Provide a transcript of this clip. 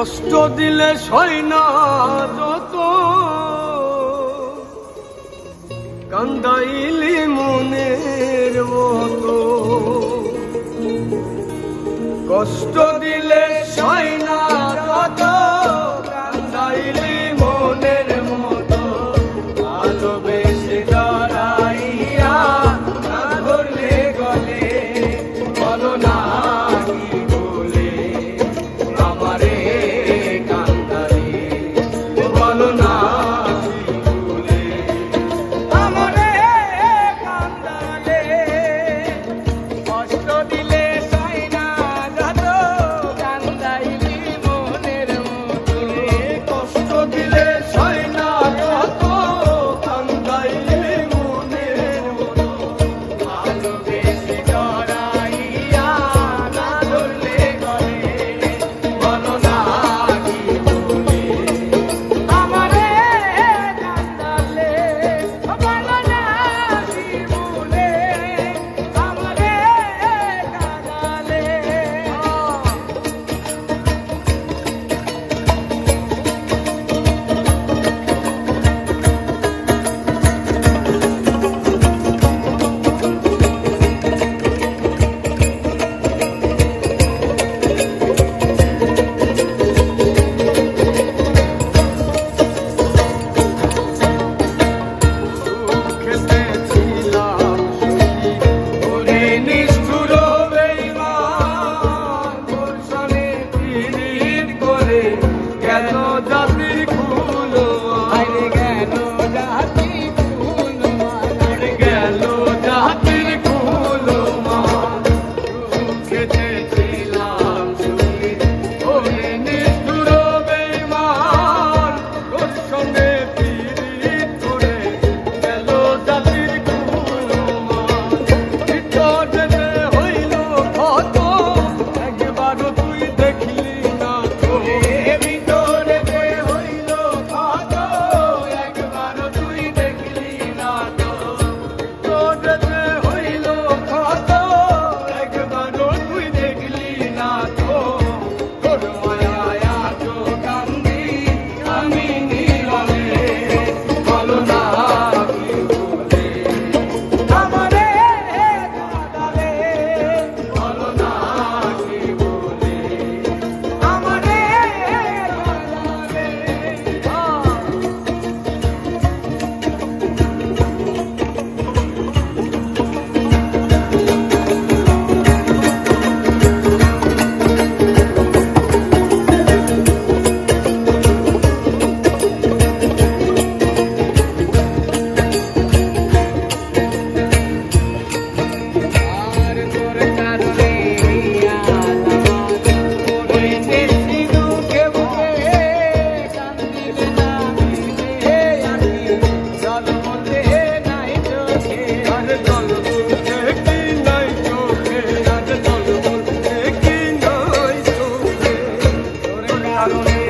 কষ্ট দিলে সয় না যত, কান্দাইলি মনের মতো। কষ্ট দিলে সয় না যত, কান্দাইলি মনের মতো। ভালোবেসে জড়াইয়া না ধরলে গলে, বলো না কি বলে আমারে কান্দারে, বলো না কি বলে আমারে কান্দারে। কষ্ট দিলে সয় না যত, কান্দাইলি মনের মতো। কষ্ট দিলে সয় না যত, কান্দাইলি মনের মতো। ভালোবেসে জড়াইয়া না ধরলে গলে, বলো না কি বলে আমারে কান্দালে, বলো না কি বলে আমারে কান্দালে। খেতেছিলাম সুখী, ওরে নিষ্ঠুর বেঈমান, তোর সনে পীড়িত করে গেল জাতির কুলমান। গেল জাতির কুলমান, গেল জাতির কুলমান। খেতেছিলাম সুখী, ওরে নিষ্ঠুর বেঈমান, তোর সঙ্গে পীড়িত করে গেল জাতির কুলমান। ভিতর যেতে হইল কত, একবারও তুই দেখলি না তো। ভিতর যেতে হইল কত, একবারও তুই দেখলি না তো। ভিতর যেতে হইল কত, একবারও তুই দেখলি না তো। তোর মায়ায় আজো কান্দি আমি নীরবে, বলো না কি বলে আমারে কাঁদালে, বলো না কি বলে আমারে কাঁদালে। আর তোর কারণে আজ আমার হইতেছি দুঃখে বুকে, কান্দিলে না দিলে আমি জল বলতে নাই চোখে। আর জল বলতে কি নাই চোখে, আর জল বলতে কি নাই চোখে। তোর কারণে